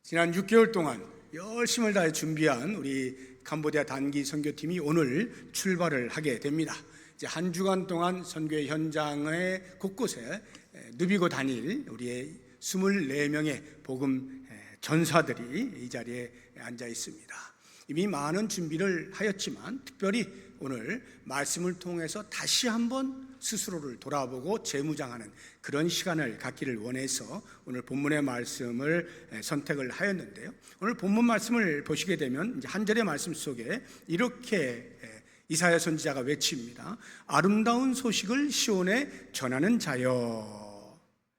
지난 6개월 동안 열심을 다해 준비한 우리 캄보디아 단기 선교팀이 오늘 출발을 하게 됩니다. 이제 한 주간 동안 선교의 현장의 곳곳에 누비고 다닐 우리의 24명의 복음 전사들이 이 자리에 앉아 있습니다. 이미 많은 준비를 하였지만 특별히 오늘 말씀을 통해서 다시 한번 스스로를 돌아보고 재무장하는 그런 시간을 갖기를 원해서 오늘 본문의 말씀을 선택을 하였는데요. 오늘 본문 말씀을 보시게 되면 이제 한 절의 말씀 속에 이렇게 이사야 선지자가 외칩니다. 아름다운 소식을 시온에 전하는 자여,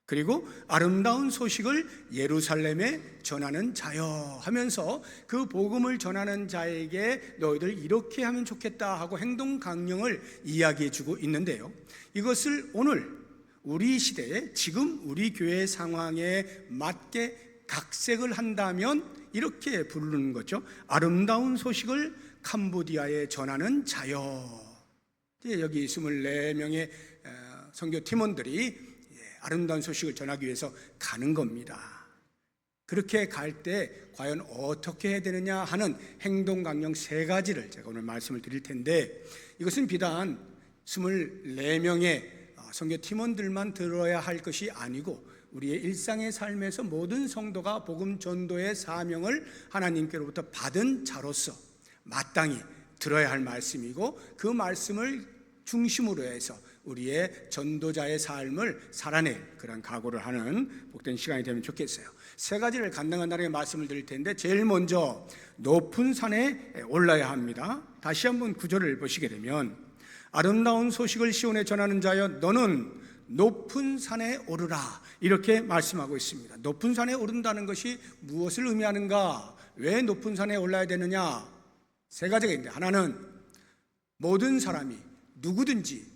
그리고 아름다운 소식을 예루살렘에 전하는 자여 하면서 그 복음을 전하는 자에게 너희들 이렇게 하면 좋겠다 하고 행동 강령을 이야기해 주고 있는데요. 이것을 오늘 우리 시대에 지금 우리 교회 상황에 맞게 각색을 한다면 이렇게 부르는 거죠. 아름다운 소식을 캄보디아에 전하는 자여. 여기 24명의 선교 팀원들이 아름다운 소식을 전하기 위해서 가는 겁니다. 그렇게 갈 때 과연 어떻게 해야 되느냐 하는 행동 강령 3가지를 제가 오늘 말씀을 드릴 텐데, 이것은 비단 24명의 선교 팀원들만 들어야 할 것이 아니고 우리의 일상의 삶에서 모든 성도가 복음 전도의 사명을 하나님께로부터 받은 자로서 마땅히 들어야 할 말씀이고, 그 말씀을 중심으로 해서 우리의 전도자의 삶을 살아낼 그런 각오를 하는 복된 시간이 되면 좋겠어요. 3가지를 간당간당하게 말씀을 드릴 텐데, 제일 먼저 높은 산에 올라야 합니다. 다시 한번 구절을 보시게 되면 아름다운 소식을 시온에 전하는 자여 너는 높은 산에 오르라, 이렇게 말씀하고 있습니다. 높은 산에 오른다는 것이 무엇을 의미하는가? 왜 높은 산에 올라야 되느냐? 3가지가 있는데, 하나는 모든 사람이 누구든지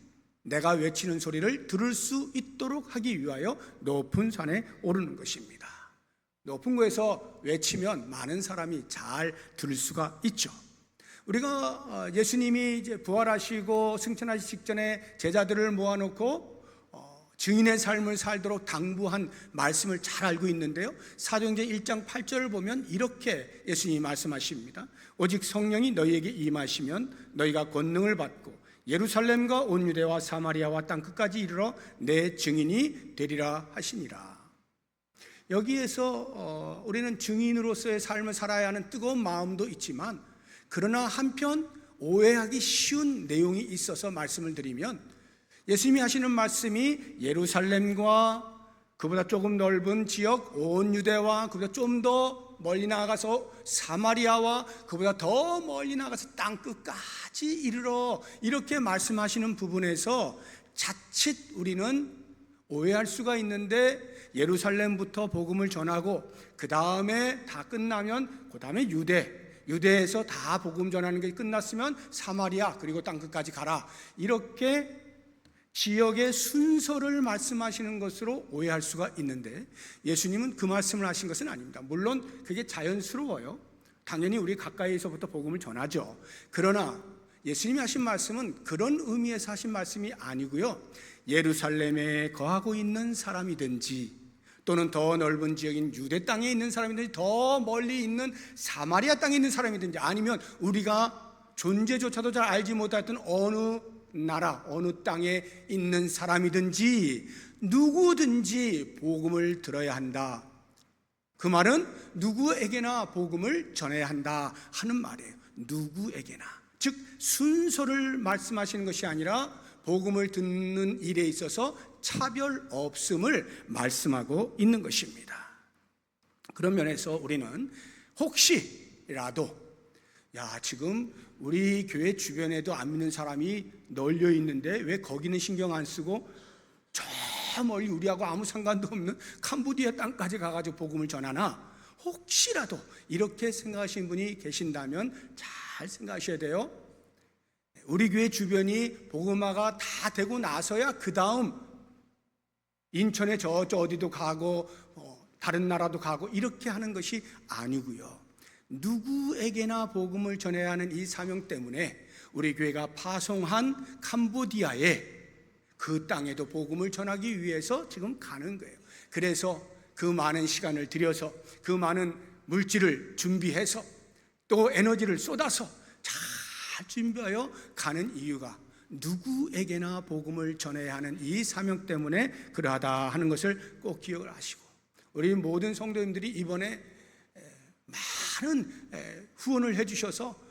내가 외치는 소리를 들을 수 있도록 하기 위하여 높은 산에 오르는 것입니다. 높은 곳에서 외치면 많은 사람이 잘 들을 수가 있죠. 우리가 예수님이 이제 부활하시고 승천하시기 직전에 제자들을 모아놓고 증인의 삶을 살도록 당부한 말씀을 잘 알고 있는데요. 사도행전 1장 8절을 보면 이렇게 예수님이 말씀하십니다. 오직 성령이 너희에게 임하시면 너희가 권능을 받고 예루살렘과 온 유대와 사마리아와 땅끝까지 이르러 내 증인이 되리라 하시니라. 여기에서 우리는 증인으로서의 삶을 살아야 하는 뜨거운 마음도 있지만, 그러나 한편 오해하기 쉬운 내용이 있어서 말씀을 드리면, 예수님이 하시는 말씀이 예루살렘과 그보다 조금 넓은 지역 온 유대와 그보다 좀 더 멀리 나가서 사마리아와 그보다 더 멀리 나가서 땅끝까지 이르러, 이렇게 말씀하시는 부분에서 자칫 우리는 오해할 수가 있는데, 예루살렘부터 복음을 전하고 그 다음에 다 끝나면 그 다음에 유대에서 다 복음 전하는 게 끝났으면 사마리아 그리고 땅끝까지 가라, 이렇게 지역의 순서를 말씀하시는 것으로 오해할 수가 있는데, 예수님은 그 말씀을 하신 것은 아닙니다. 물론 그게 자연스러워요. 당연히 우리 가까이에서부터 복음을 전하죠. 그러나 예수님이 하신 말씀은 그런 의미에서 하신 말씀이 아니고요, 예루살렘에 거하고 있는 사람이든지 또는 더 넓은 지역인 유대 땅에 있는 사람이든지 더 멀리 있는 사마리아 땅에 있는 사람이든지, 아니면 우리가 존재조차도 잘 알지 못했던 어느 나라 어느 땅에 있는 사람이든지 누구든지 복음을 들어야 한다. 그 말은 누구에게나 복음을 전해야 한다 하는 말이에요. 누구에게나, 즉 순서를 말씀하시는 것이 아니라 복음을 듣는 일에 있어서 차별 없음을 말씀하고 있는 것입니다. 그런 면에서 우리는 혹시라도 지금 우리 교회 주변에도 안 믿는 사람이 널려 있는데 왜 거기는 신경 안 쓰고 저 멀리 우리하고 아무 상관도 없는 캄보디아 땅까지 가가지고 복음을 전하나, 혹시라도 이렇게 생각하시는 분이 계신다면 잘 생각하셔야 돼요. 우리 교회 주변이 복음화가 다 되고 나서야 그 다음 인천에 저 어디도 가고 다른 나라도 가고 이렇게 하는 것이 아니고요, 누구에게나 복음을 전해야 하는 이 사명 때문에 우리 교회가 파송한 캄보디아에 그 땅에도 복음을 전하기 위해서 지금 가는 거예요. 그래서 그 많은 시간을 들여서 그 많은 물질을 준비해서 또 에너지를 쏟아서 잘 준비하여 가는 이유가 누구에게나 복음을 전해야 하는 이 사명 때문에 그러하다 하는 것을 꼭 기억을 하시고, 우리 모든 성도님들이 이번에 많은 후원을 해주셔서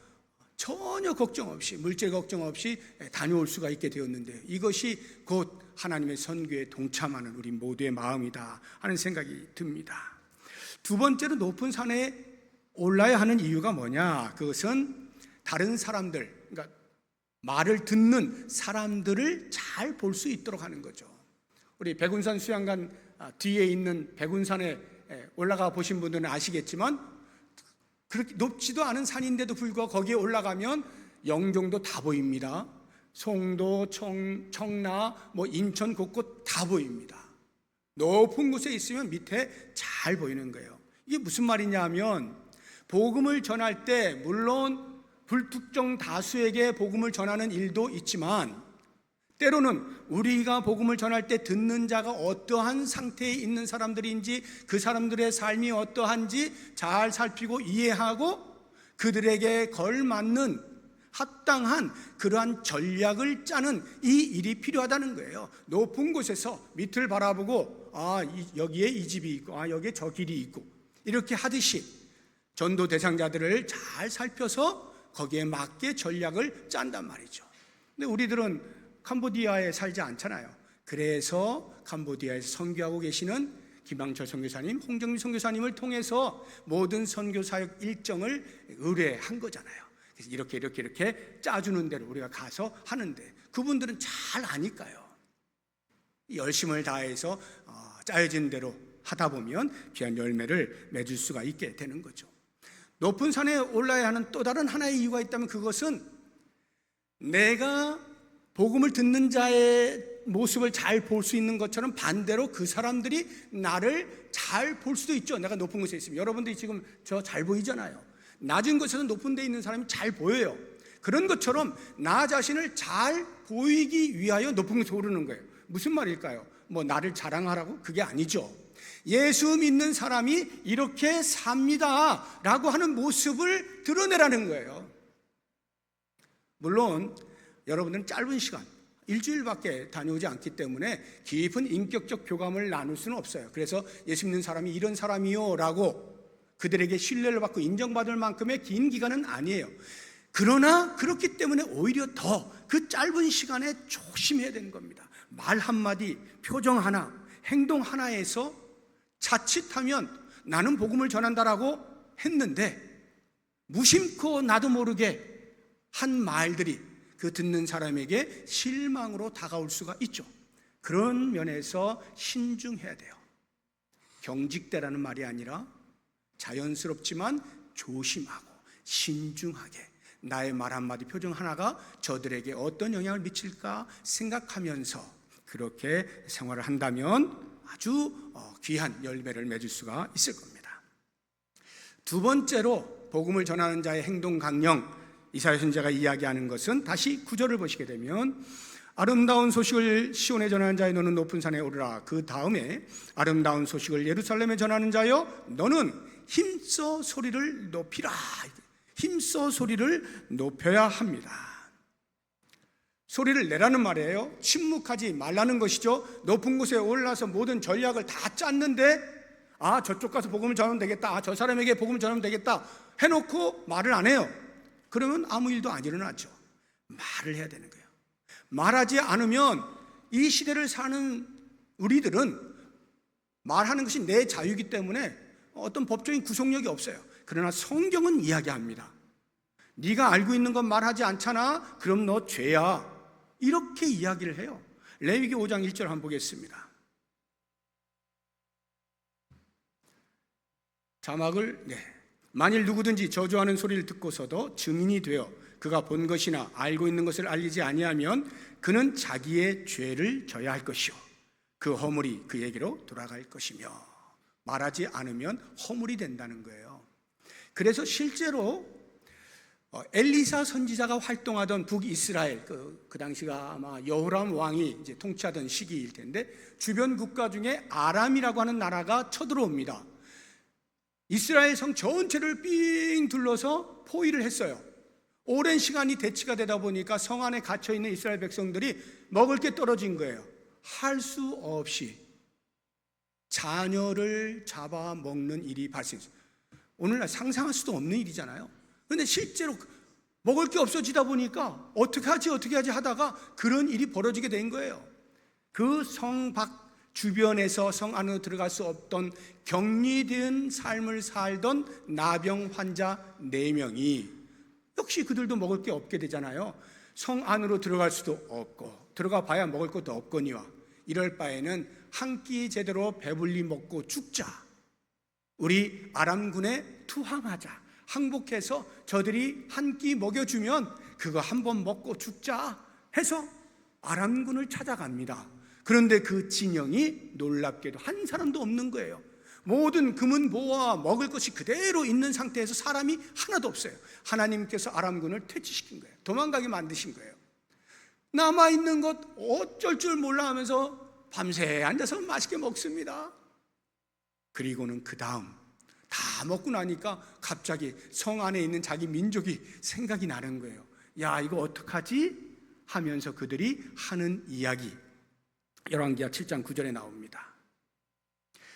전혀 걱정 없이, 물질 걱정 없이 다녀올 수가 있게 되었는데, 이것이 곧 하나님의 선교에 동참하는 우리 모두의 마음이다 하는 생각이 듭니다. 두 번째로 높은 산에 올라야 하는 이유가 뭐냐? 그것은 다른 사람들, 그러니까 말을 듣는 사람들을 잘 볼 수 있도록 하는 거죠. 우리 백운산 수양관 뒤에 있는 백운산에 올라가 보신 분들은 아시겠지만, 그렇게 높지도 않은 산인데도 불구하고 거기에 올라가면 영종도 다 보입니다. 송도, 청라, 인천 곳곳 다 보입니다. 높은 곳에 있으면 밑에 잘 보이는 거예요. 이게 무슨 말이냐 하면, 복음을 전할 때 물론 불특정 다수에게 복음을 전하는 일도 있지만, 때로는 우리가 복음을 전할 때 듣는 자가 어떠한 상태에 있는 사람들인지, 그 사람들의 삶이 어떠한지 잘 살피고 이해하고 그들에게 걸맞는 합당한 그러한 전략을 짜는 이 일이 필요하다는 거예요. 높은 곳에서 밑을 바라보고 여기에 이 집이 있고 여기에 저 길이 있고 이렇게 하듯이 전도 대상자들을 잘 살펴서 거기에 맞게 전략을 짠단 말이죠. 근데 우리들은 캄보디아에 살지 않잖아요. 그래서 캄보디아에서 선교하고 계시는 김방철 선교사님, 홍정민 선교사님을 통해서 모든 선교사역 일정을 의뢰한 거잖아요. 그래서 이렇게 짜주는 대로 우리가 가서 하는데, 그분들은 잘 아니까요. 열심을 다해서 짜여진 대로 하다 보면 귀한 열매를 맺을 수가 있게 되는 거죠. 높은 산에 올라야 하는 또 다른 하나의 이유가 있다면, 그것은 내가 복음을 듣는 자의 모습을 잘 볼 수 있는 것처럼 반대로 그 사람들이 나를 잘 볼 수도 있죠. 내가 높은 곳에 있으면. 여러분들이 지금 저 잘 보이잖아요. 낮은 곳에서 높은 데 있는 사람이 잘 보여요. 그런 것처럼 나 자신을 잘 보이기 위하여 높은 곳에 오르는 거예요. 무슨 말일까요? 나를 자랑하라고? 그게 아니죠. 예수 믿는 사람이 이렇게 삽니다 라고 하는 모습을 드러내라는 거예요. 물론 여러분들은 짧은 시간, 일주일밖에 다녀오지 않기 때문에 깊은 인격적 교감을 나눌 수는 없어요. 그래서 예수 믿는 사람이 이런 사람이요 라고 그들에게 신뢰를 받고 인정받을 만큼의 긴 기간은 아니에요. 그러나 그렇기 때문에 오히려 더 그 짧은 시간에 조심해야 되는 겁니다. 말 한마디, 표정 하나, 행동 하나에서 자칫하면 나는 복음을 전한다라고 했는데 무심코 나도 모르게 한 말들이 그 듣는 사람에게 실망으로 다가올 수가 있죠. 그런 면에서 신중해야 돼요. 경직되라는 말이 아니라 자연스럽지만 조심하고 신중하게 나의 말 한마디, 표정 하나가 저들에게 어떤 영향을 미칠까 생각하면서 그렇게 생활을 한다면 아주 귀한 열매를 맺을 수가 있을 겁니다. 두 번째로 복음을 전하는 자의 행동 강령, 이사야 선지자가 이야기하는 것은, 다시 9절을 보시게 되면 아름다운 소식을 시온에 전하는 자여 너는 높은 산에 오르라. 그 다음에 아름다운 소식을 예루살렘에 전하는 자여 너는 힘써 소리를 높이라. 힘써 소리를 높여야 합니다. 소리를 내라는 말이에요. 침묵하지 말라는 것이죠. 높은 곳에 올라서 모든 전략을 다 짰는데 저쪽 가서 복음을 전하면 되겠다, 저 사람에게 복음을 전하면 되겠다 해놓고 말을 안 해요. 그러면 아무 일도 안 일어나죠. 말을 해야 되는 거예요. 말하지 않으면 이 시대를 사는 우리들은 말하는 것이 내 자유이기 때문에 어떤 법적인 구속력이 없어요. 그러나 성경은 이야기합니다. 네가 알고 있는 건 말하지 않잖아? 그럼 너 죄야. 이렇게 이야기를 해요. 레위기 5장 1절 한번 보겠습니다. 자막을 만일 누구든지 저주하는 소리를 듣고서도 증인이 되어 그가 본 것이나 알고 있는 것을 알리지 아니하면 그는 자기의 죄를 져야 할 것이요 그 허물이 그에게로 돌아갈 것이며, 말하지 않으면 허물이 된다는 거예요. 그래서 실제로 엘리사 선지자가 활동하던 북이스라엘, 그 당시가 아마 여호람 왕이 이제 통치하던 시기일 텐데, 주변 국가 중에 아람이라고 하는 나라가 쳐들어옵니다. 이스라엘 성 전체를 삥 둘러서 포위를 했어요. 오랜 시간이 대치가 되다 보니까 성 안에 갇혀있는 이스라엘 백성들이 먹을 게 떨어진 거예요. 할 수 없이 자녀를 잡아먹는 일이 발생했어요. 오늘날 상상할 수도 없는 일이잖아요. 그런데 실제로 먹을 게 없어지다 보니까 어떻게 하지 하다가 그런 일이 벌어지게 된 거예요. 그 성 밖 주변에서 성 안으로 들어갈 수 없던 격리된 삶을 살던 나병 환자 4명이 역시 그들도 먹을 게 없게 되잖아요. 성 안으로 들어갈 수도 없고 들어가 봐야 먹을 것도 없거니와 이럴 바에는 한 끼 제대로 배불리 먹고 죽자. 우리 아람군에 투항하자. 항복해서 저들이 한 끼 먹여주면 그거 한번 먹고 죽자 해서 아람군을 찾아갑니다. 그런데 그 진영이 놀랍게도 한 사람도 없는 거예요. 모든 금은 보화 먹을 것이 그대로 있는 상태에서 사람이 하나도 없어요. 하나님께서 아람군을 퇴치시킨 거예요. 도망가게 만드신 거예요. 남아있는 것 어쩔 줄 몰라 하면서 밤새 앉아서 맛있게 먹습니다. 그리고는 그 다음 다 먹고 나니까 갑자기 성 안에 있는 자기 민족이 생각이 나는 거예요. 야, 이거 어떡하지? 하면서 그들이 하는 이야기, 열왕기하 7장 9절에 나옵니다.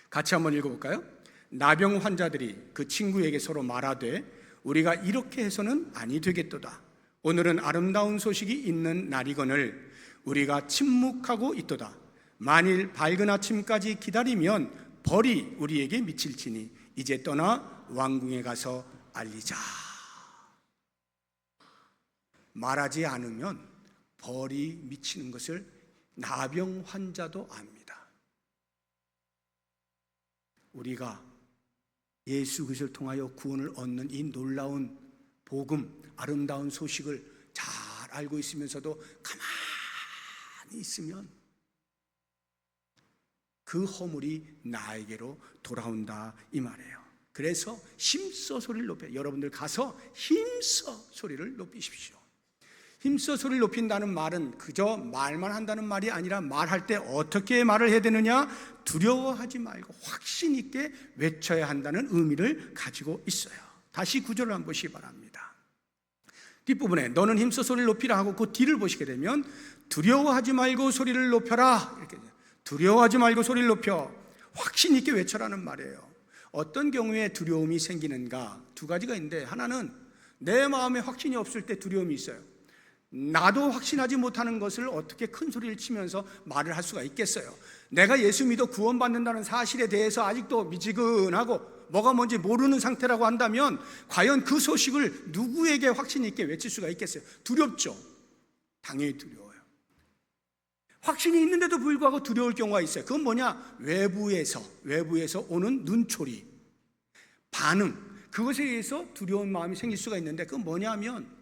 같이 한번 읽어볼까요? 나병 환자들이 그 친구에게 서로 말하되 우리가 이렇게 해서는 아니 되겠도다. 오늘은 아름다운 소식이 있는 날이거늘 우리가 침묵하고 있도다. 만일 밝은 아침까지 기다리면 벌이 우리에게 미칠지니 이제 떠나 왕궁에 가서 알리자. 말하지 않으면 벌이 미치는 것을 나병 환자도 압니다. 우리가 예수 그리스도를 통하여 구원을 얻는 이 놀라운 복음, 아름다운 소식을 잘 알고 있으면서도 가만히 있으면 그 허물이 나에게로 돌아온다 이 말이에요. 그래서 힘써 소리를 높여. 여러분들 가서 힘써 소리를 높이십시오. 힘써 소리를 높인다는 말은 그저 말만 한다는 말이 아니라 말할 때 어떻게 말을 해야 되느냐? 두려워하지 말고 확신 있게 외쳐야 한다는 의미를 가지고 있어요. 다시 구절을 한번 보시기 바랍니다. 뒷부분에 너는 힘써 소리를 높이라 하고 그 뒤를 보시게 되면 두려워하지 말고 소리를 높여라 이렇게 두려워하지 말고 소리를 높여 확신 있게 외쳐라는 말이에요. 어떤 경우에 두려움이 생기는가? 두 가지가 있는데 하나는 내 마음에 확신이 없을 때 두려움이 있어요. 나도 확신하지 못하는 것을 어떻게 큰 소리를 치면서 말을 할 수가 있겠어요. 내가 예수 믿어 구원받는다는 사실에 대해서 아직도 미지근하고 뭐가 뭔지 모르는 상태라고 한다면 과연 그 소식을 누구에게 확신 있게 외칠 수가 있겠어요? 두렵죠. 당연히 두려워요. 확신이 있는데도 불구하고 두려울 경우가 있어요. 그건 뭐냐? 외부에서 오는 눈초리, 반응, 그것에 의해서 두려운 마음이 생길 수가 있는데 그건 뭐냐면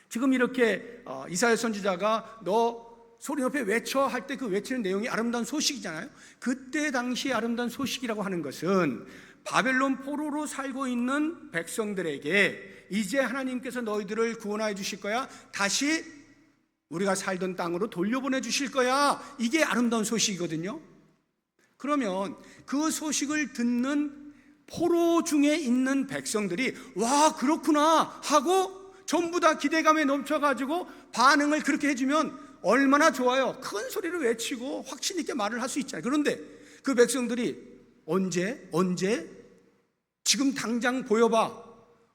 지금 이렇게 이사야 선지자가 너 소리 높여 외쳐 할 때 그 외치는 내용이 아름다운 소식이잖아요. 그때 당시 아름다운 소식이라고 하는 것은 바벨론 포로로 살고 있는 백성들에게 이제 하나님께서 너희들을 구원하여 주실 거야. 다시 우리가 살던 땅으로 돌려보내 주실 거야. 이게 아름다운 소식이거든요. 그러면 그 소식을 듣는 포로 중에 있는 백성들이 와 그렇구나 하고 전부 다 기대감에 넘쳐가지고 반응을 그렇게 해주면 얼마나 좋아요. 큰 소리를 외치고 확신 있게 말을 할 수 있잖아요. 그런데 그 백성들이 언제 지금 당장 보여봐.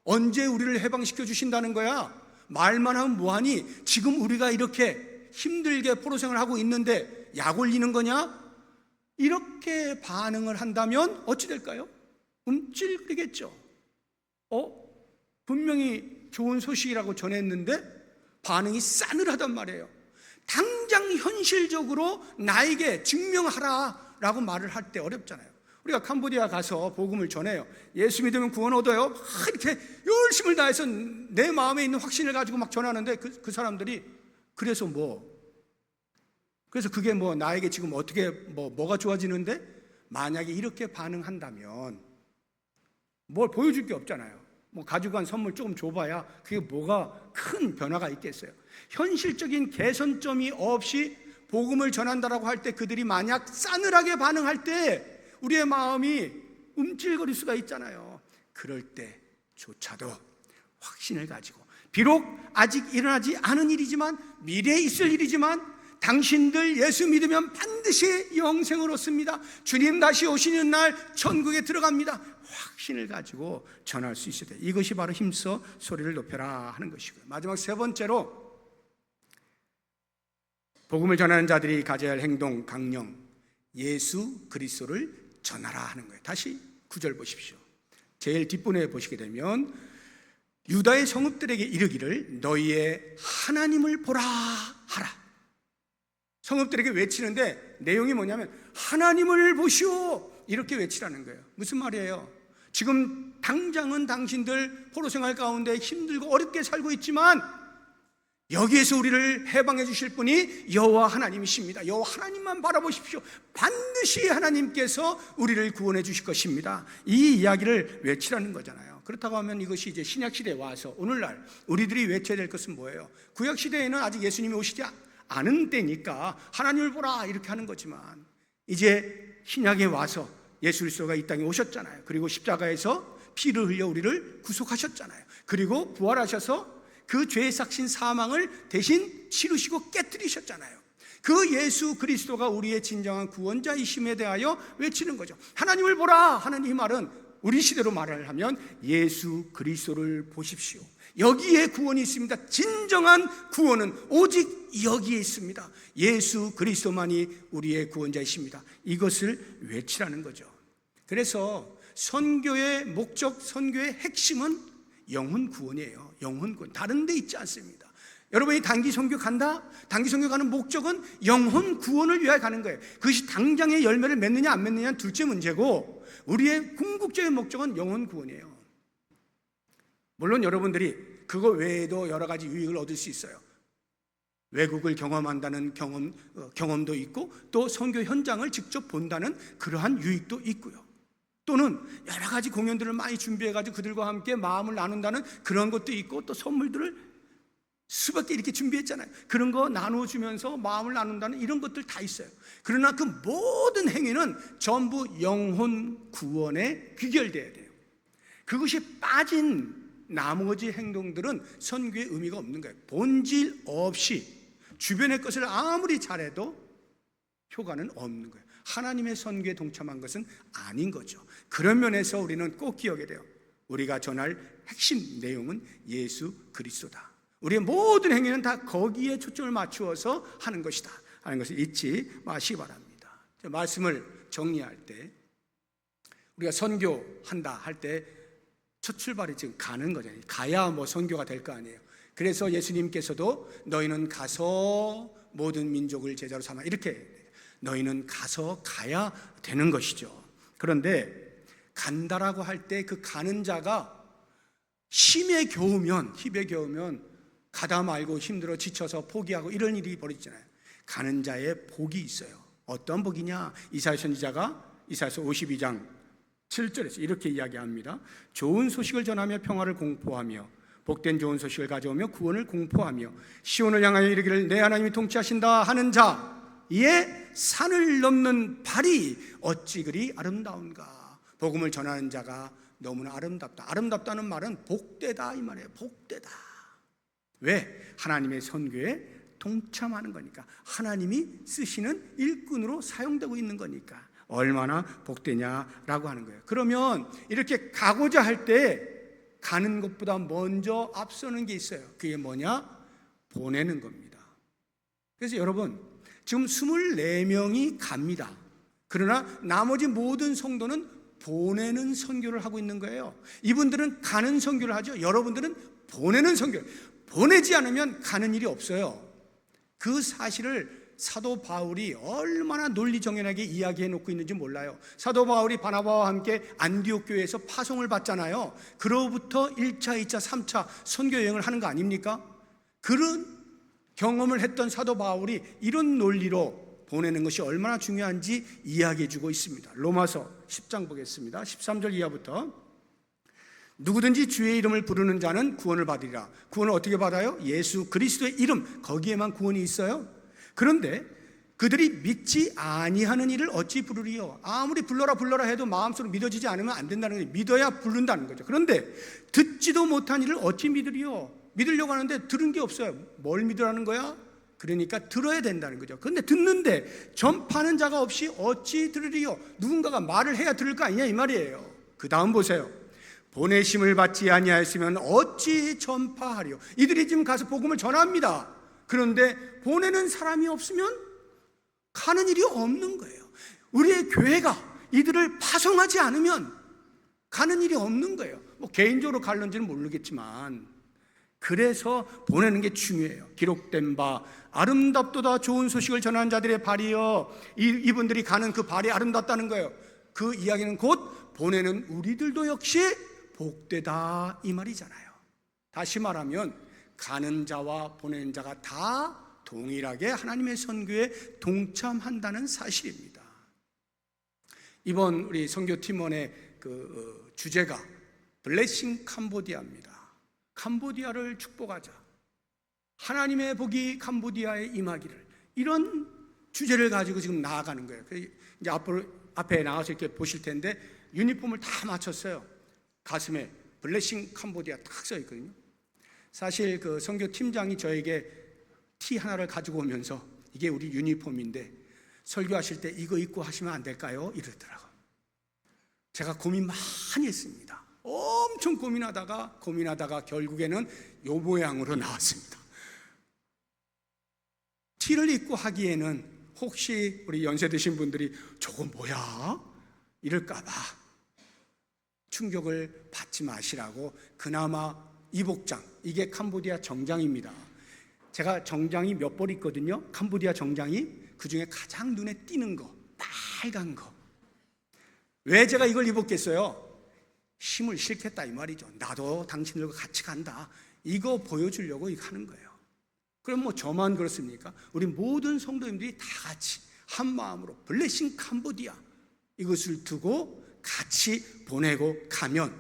언제 우리를 해방시켜 주신다는 거야? 말만 하면 뭐하니? 지금 우리가 이렇게 힘들게 포로생활을 하고 있는데 약 올리는 거냐? 이렇게 반응을 한다면 어찌 될까요? 움찔거리겠죠. 분명히 좋은 소식이라고 전했는데 반응이 싸늘하단 말이에요. 당장 현실적으로 나에게 증명하라 라고 말을 할 때 어렵잖아요. 우리가 캄보디아 가서 복음을 전해요. 예수 믿으면 구원 얻어요. 이렇게 열심을 다해서 내 마음에 있는 확신을 가지고 막 전하는데 그 사람들이 그래서 그래서 그게 나에게 지금 어떻게 뭐가 좋아지는데? 만약에 이렇게 반응한다면 뭘 보여줄 게 없잖아요. 가지고 간 선물 조금 줘봐야 그게 뭐가 큰 변화가 있겠어요. 현실적인 개선점이 없이 복음을 전한다라고 할 때 그들이 만약 싸늘하게 반응할 때 우리의 마음이 움찔거릴 수가 있잖아요. 그럴 때조차도 확신을 가지고, 비록 아직 일어나지 않은 일이지만, 미래에 있을 일이지만, 당신들 예수 믿으면 반드시 영생을 얻습니다. 주님 다시 오시는 날 천국에 들어갑니다. 확신을 가지고 전할 수 있어야 돼요. 이것이 바로 힘써 소리를 높여라 하는 것이고요. 마지막 세 번째로, 복음을 전하는 자들이 가져야 할 행동 강령, 예수 그리스도를 전하라 하는 거예요. 다시 9절 보십시오. 제일 뒷부분에 보시게 되면 유다의 성읍들에게 이르기를 너희의 하나님을 보라 하라. 성읍들에게 외치는데 내용이 뭐냐면 하나님을 보시오, 이렇게 외치라는 거예요. 무슨 말이에요? 지금 당장은 당신들 포로 생활 가운데 힘들고 어렵게 살고 있지만 여기에서 우리를 해방해 주실 분이 여호와 하나님이십니다. 여호와 하나님만 바라보십시오. 반드시 하나님께서 우리를 구원해 주실 것입니다. 이 이야기를 외치라는 거잖아요. 그렇다고 하면 이것이 이제 신약시대에 와서 오늘날 우리들이 외쳐야 될 것은 뭐예요? 구약시대에는 아직 예수님이 오시지 않은 때니까 하나님을 보라 이렇게 하는 거지만, 이제 신약에 와서 예수 그리스도가 이 땅에 오셨잖아요. 그리고 십자가에서 피를 흘려 우리를 구속하셨잖아요. 그리고 부활하셔서 그 죄의 삭신 사망을 대신 치르시고 깨뜨리셨잖아요. 그 예수 그리스도가 우리의 진정한 구원자이심에 대하여 외치는 거죠. 하나님을 보라 하는 이 말은 우리 시대로 말을 하면 예수 그리스도를 보십시오. 여기에 구원이 있습니다. 진정한 구원은 오직 여기에 있습니다. 예수 그리스도만이 우리의 구원자이십니다. 이것을 외치라는 거죠. 그래서 선교의 목적, 선교의 핵심은 영혼 구원이에요. 영혼 구원. 다른 데 있지 않습니다. 여러분이 단기 선교 간다? 단기 선교 가는 목적은 영혼 구원을 위하여 가는 거예요. 그것이 당장의 열매를 맺느냐 안 맺느냐는 둘째 문제고, 우리의 궁극적인 목적은 영혼 구원이에요. 물론 여러분들이 그거 외에도 여러 가지 유익을 얻을 수 있어요. 외국을 경험한다는 경험도 있고, 또 선교 현장을 직접 본다는 그러한 유익도 있고요. 또는 여러 가지 공연들을 많이 준비해가지고 그들과 함께 마음을 나눈다는 그런 것도 있고, 또 선물들을 수백 개 이렇게 준비했잖아요. 그런 거 나눠주면서 마음을 나눈다는 이런 것들 다 있어요. 그러나 그 모든 행위는 전부 영혼 구원에 귀결돼야 돼요. 그것이 빠진 나머지 행동들은 선교의 의미가 없는 거예요. 본질 없이 주변의 것을 아무리 잘해도 효과는 없는 거예요. 하나님의 선교에 동참한 것은 아닌 거죠. 그런 면에서 우리는 꼭 기억해야 돼요. 우리가 전할 핵심 내용은 예수 그리스도다. 우리의 모든 행위는 다 거기에 초점을 맞추어서 하는 것이다 하는 것을 잊지 마시기 바랍니다. 말씀을 정리할 때, 우리가 선교한다 할 때 첫 출발이 지금 가는 거잖아요. 가야 뭐 선교가 될 거 아니에요. 그래서 예수님께서도 너희는 가서 모든 민족을 제자로 삼아, 이렇게 너희는 가서 가야 되는 것이죠. 그런데 간다라고 할 때 그 가는 자가 힘에 겨우면 가다 말고 힘들어 지쳐서 포기하고 이런 일이 벌어지잖아요. 가는 자의 복이 있어요. 어떤 복이냐? 이사야 선지자가 이사야서 52장 7절에서 이렇게 이야기합니다. 좋은 소식을 전하며 평화를 공포하며 복된 좋은 소식을 가져오며 구원을 공포하며 시온을 향하여 이르기를 내 하나님이 통치하신다 하는 자의 산을 넘는 발이 어찌 그리 아름다운가. 복음을 전하는 자가 너무나 아름답다. 아름답다는 말은 복되다 이 말이에요. 복되다. 왜? 하나님의 선교에 동참하는 거니까. 하나님이 쓰시는 일꾼으로 사용되고 있는 거니까 얼마나 복되냐라고 하는 거예요. 그러면 이렇게 가고자 할 때 가는 것보다 먼저 앞서는 게 있어요. 그게 뭐냐? 보내는 겁니다. 그래서 여러분, 지금 24명이 갑니다. 그러나 나머지 모든 성도는 보내는 선교를 하고 있는 거예요. 이분들은 가는 선교를 하죠. 여러분들은 보내는 선교. 보내지 않으면 가는 일이 없어요. 그 사실을 사도 바울이 얼마나 논리정연하게 이야기해 놓고 있는지 몰라요. 사도 바울이 바나바와 함께 안디옥 교회에서 파송을 받잖아요. 그로부터 1차, 2차, 3차 선교 여행을 하는 거 아닙니까? 그런 경험을 했던 사도 바울이 이런 논리로 보내는 것이 얼마나 중요한지 이야기해 주고 있습니다. 로마서 10장 보겠습니다. 13절 이하부터. 누구든지 주의 이름을 부르는 자는 구원을 받으리라. 구원을 어떻게 받아요? 예수 그리스도의 이름, 거기에만 구원이 있어요. 그런데 그들이 믿지 아니하는 이를 어찌 부르리요? 아무리 불러라 해도 마음속으로 믿어지지 않으면 안 된다는 거죠. 믿어야 부른다는 거죠. 그런데 듣지도 못한 이를 어찌 믿으리요? 믿으려고 하는데 들은 게 없어요. 뭘 믿으라는 거야? 그러니까 들어야 된다는 거죠. 그런데 듣는데 전파하는 자가 없이 어찌 들으리요? 누군가가 말을 해야 들을 거 아니냐 이 말이에요. 그 다음 보세요. 보내심을 받지 아니하였으면 어찌 전파하리요? 이들이 지금 가서 복음을 전합니다. 그런데 보내는 사람이 없으면 가는 일이 없는 거예요. 우리의 교회가 이들을 파송하지 않으면 가는 일이 없는 거예요. 뭐 개인적으로 갈는지는 모르겠지만 그래서 보내는 게 중요해요. 기록된 바 아름답도다 좋은 소식을 전하는 자들의 발이여, 이분들이 가는 그 발이 아름답다는 거예요. 그 이야기는 곧 보내는 우리들도 역시 복되다 이 말이잖아요. 다시 말하면 가는 자와 보내는 자가 다 동일하게 하나님의 선교에 동참한다는 사실입니다. 이번 우리 선교팀원의 그 주제가 블레싱 캄보디아입니다. 캄보디아를 축복하자, 하나님의 복이 캄보디아에 임하기를, 이런 주제를 가지고 지금 나아가는 거예요. 이제 앞에 나가서 이렇게 보실 텐데 유니폼을 다 맞췄어요. 가슴에 블레싱 캄보디아 딱 써 있거든요. 사실 그 선교팀장이 저에게 티 하나를 가지고 오면서 이게 우리 유니폼인데 설교하실 때 이거 입고 하시면 안 될까요? 이러더라고요. 제가 고민 많이 했습니다. 엄청 고민하다가 결국에는 요 모양으로 나왔습니다. 티를 입고 하기에는 혹시 우리 연세 드신 분들이 저거 뭐야? 이럴까봐 충격을 받지 마시라고 그나마 이 복장, 이게 캄보디아 정장입니다. 제가 정장이 몇 벌 있거든요. 캄보디아 정장이 그 중에 가장 눈에 띄는 거, 빨간 거. 왜 제가 이걸 입었겠어요? 힘을 실겠다 이 말이죠. 나도 당신들과 같이 간다, 이거 보여주려고 이거 하는 거예요. 그럼 뭐 저만 그렇습니까? 우리 모든 성도님들이 다 같이 한 마음으로 블레싱 캄보디아 이것을 두고 같이 보내고 가면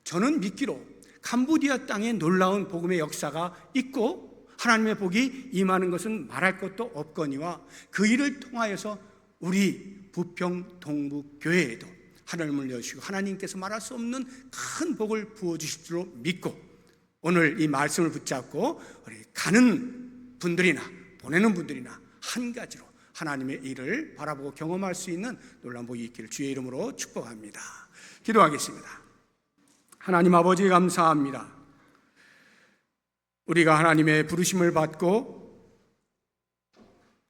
저는 믿기로 캄보디아 땅에 놀라운 복음의 역사가 있고 하나님의 복이 임하는 것은 말할 것도 없거니와 그 일을 통하여서 우리 부평 동북교회에도 하늘문을 여시고 하나님께서 말할 수 없는 큰 복을 부어주실 줄로 믿고 오늘 이 말씀을 붙잡고 우리 가는 분들이나 보내는 분들이나 한 가지로 하나님의 일을 바라보고 경험할 수 있는 놀라운 복이 있기를 주의 이름으로 축복합니다. 기도하겠습니다. 하나님 아버지 감사합니다. 우리가 하나님의 부르심을 받고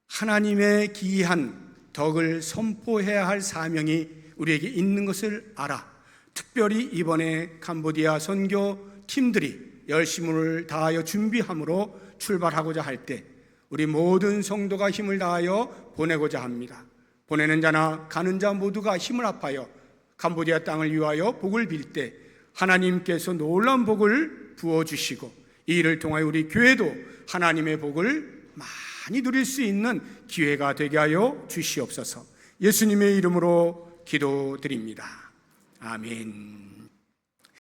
하나님의 기이한 덕을 선포해야 할 사명이 우리에게 있는 것을 알아 특별히 이번에 캄보디아 선교 팀들이 열심을 다하여 준비함으로 출발하고자 할 때 우리 모든 성도가 힘을 다하여 보내고자 합니다. 보내는 자나 가는 자 모두가 힘을 합하여 캄보디아 땅을 위하여 복을 빌 때 하나님께서 놀라운 복을 부어주시고 이 일을 통하여 우리 교회도 하나님의 복을 많이 누릴 수 있는 기회가 되게 하여 주시옵소서. 예수님의 이름으로 기도드립니다. 아멘.